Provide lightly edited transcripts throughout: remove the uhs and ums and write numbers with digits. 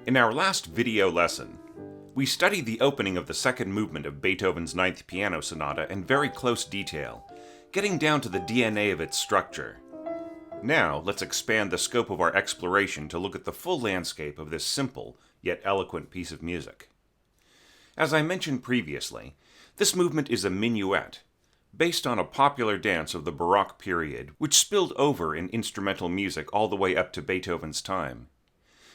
In our last video lesson, we studied the opening of the second movement of Beethoven's Ninth Piano Sonata in very close detail, getting down to the DNA of its structure. Now, let's expand the scope of our exploration to look at the full landscape of this simple, yet eloquent piece of music. As I mentioned previously, this movement is a minuet, based on a popular dance of the Baroque period, which spilled over in instrumental music all the way up to Beethoven's time.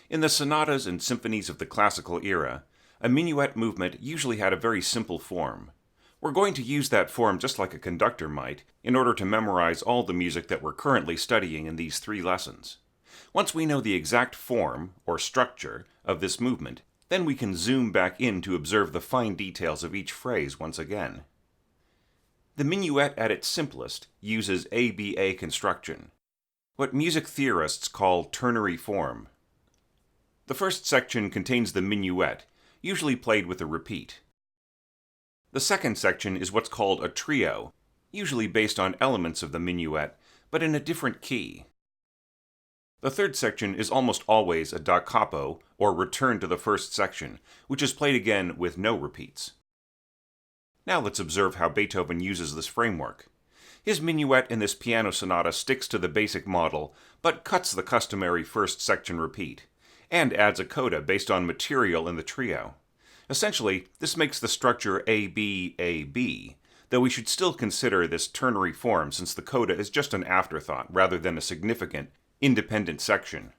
In the sonatas and symphonies of the classical era, a minuet movement usually had a very simple form. We're going to use that form just like a conductor might, in order to memorize all the music that we're currently studying in these 3 lessons. Once we know the exact form, or structure, of this movement, then we can zoom back in to observe the fine details of each phrase once again. The minuet at its simplest uses ABA construction, what music theorists call ternary form. The first section contains the minuet, usually played with a repeat. The second section is what's called a trio, usually based on elements of the minuet, but in a different key. The third section is almost always a da capo, or return to the first section, which is played again with no repeats. Now let's observe how Beethoven uses this framework. His minuet in this piano sonata sticks to the basic model, but cuts the customary first section repeat, and adds a coda based on material in the trio. Essentially, this makes the structure A-B-A-B, though we should still consider this ternary form since the coda is just an afterthought rather than a significant, independent section.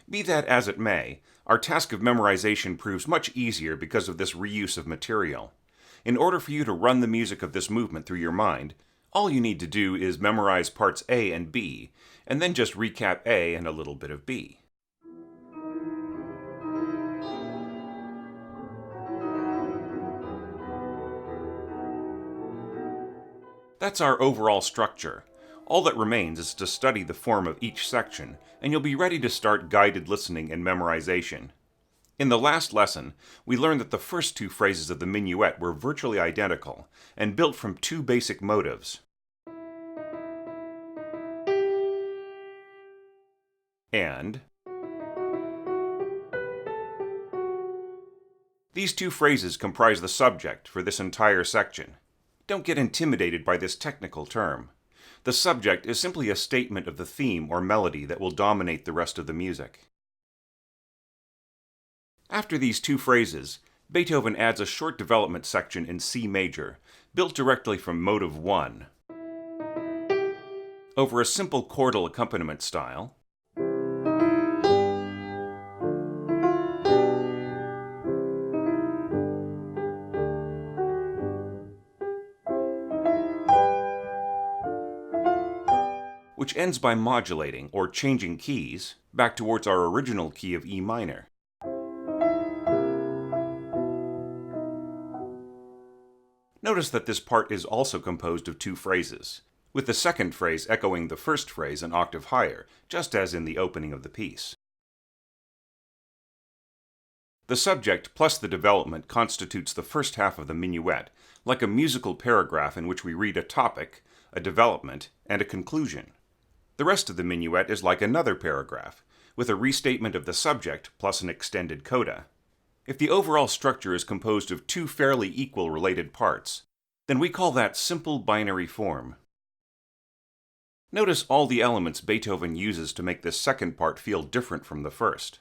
Be that as it may, our task of memorization proves much easier because of this reuse of material. In order for you to run the music of this movement through your mind, all you need to do is memorize parts A and B, and then just recap A and a little bit of B. That's our overall structure. All that remains is to study the form of each section, and you'll be ready to start guided listening and memorization. In the last lesson, we learned that the first 2 phrases of the minuet were virtually identical, and built from 2 basic motives. And these 2 phrases comprise the subject for this entire section. Don't get intimidated by this technical term. The subject is simply a statement of the theme or melody that will dominate the rest of the music. After these 2 phrases, Beethoven adds a short development section in C major, built directly from motive 1. Over a simple chordal accompaniment style, which ends by modulating or changing keys back towards our original key of E minor. Notice that this part is also composed of 2 phrases, with the second phrase echoing the first phrase an octave higher, just as in the opening of the piece. The subject plus the development constitutes the first half of the minuet, like a musical paragraph in which we read a topic, a development, and a conclusion. The rest of the minuet is like another paragraph, with a restatement of the subject plus an extended coda. If the overall structure is composed of 2 fairly equal related parts, then we call that simple binary form. Notice all the elements Beethoven uses to make this second part feel different from the first.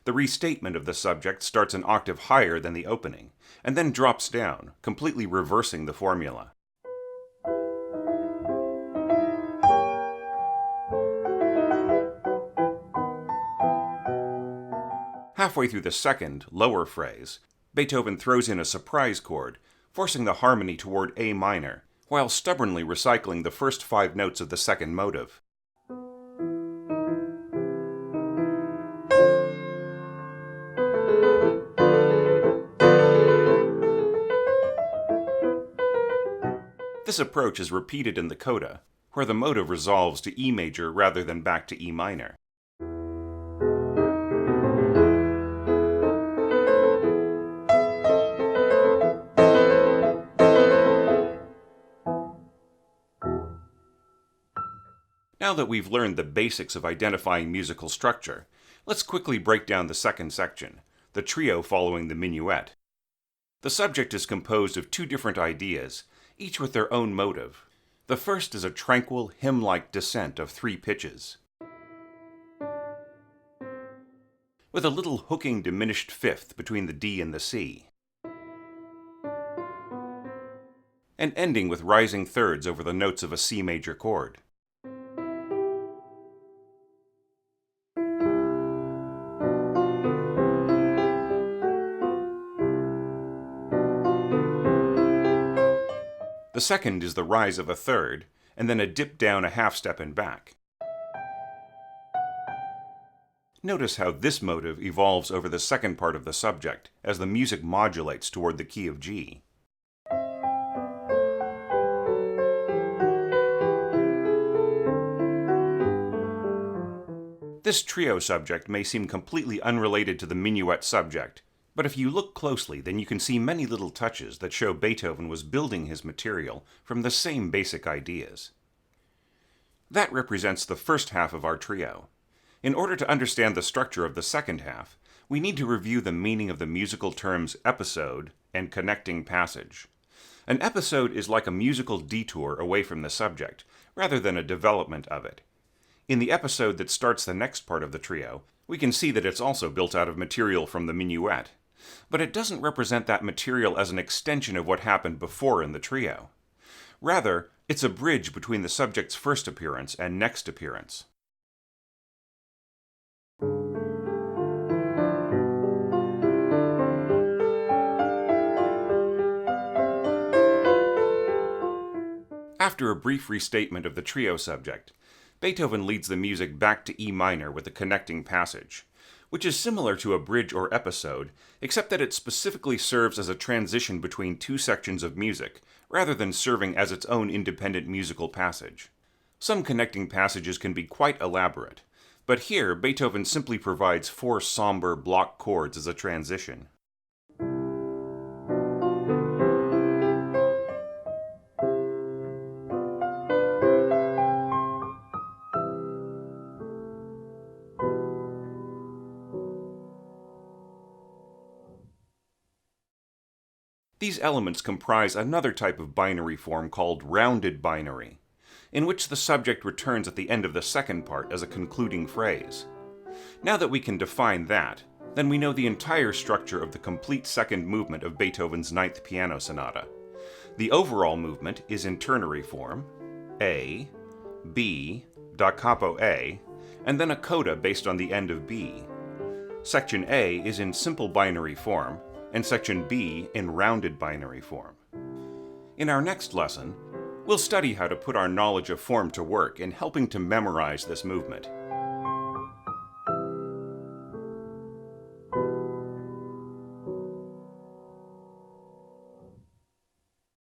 The restatement of the subject starts an octave higher than the opening, and then drops down, completely reversing the formula. Halfway through the second, lower phrase, Beethoven throws in a surprise chord, forcing the harmony toward A minor, while stubbornly recycling the first 5 notes of the second motive. This approach is repeated in the coda, where the motive resolves to E major rather than back to E minor. Now that we've learned the basics of identifying musical structure, Let's quickly break down the second section, the trio following the minuet. The subject is composed of two different ideas, each with their own motive. The first is a tranquil, hymn-like descent of 3 pitches, with a little hooking diminished fifth between the D and the C, and ending with rising thirds over the notes of a C major chord. The second is the rise of a third, and then a dip down a half step and back. Notice how this motive evolves over the second part of the subject, as the music modulates toward the key of G. This trio subject may seem completely unrelated to the minuet subject, but if you look closely, then you can see many little touches that show Beethoven was building his material from the same basic ideas. That represents the first half of our trio. In order to understand the structure of the second half, we need to review the meaning of the musical terms episode and connecting passage. An episode is like a musical detour away from the subject, rather than a development of it. In the episode that starts the next part of the trio, we can see that it's also built out of material from the minuet, but it doesn't represent that material as an extension of what happened before in the trio. Rather, it's a bridge between the subject's first appearance and next appearance. After a brief restatement of the trio subject, Beethoven leads the music back to E minor with a connecting passage, which is similar to a bridge or episode, except that it specifically serves as a transition between two sections of music, rather than serving as its own independent musical passage. Some connecting passages can be quite elaborate, but here Beethoven simply provides 4 somber block chords as a transition. These elements comprise another type of binary form called rounded binary, in which the subject returns at the end of the second part as a concluding phrase. Now that we can define that, then we know the entire structure of the complete second movement of Beethoven's Ninth Piano Sonata. The overall movement is in ternary form, A, B, da capo A, and then a coda based on the end of B. Section A is in simple binary form, and Section B in rounded binary form. In our next lesson, we'll study how to put our knowledge of form to work in helping to memorize this movement.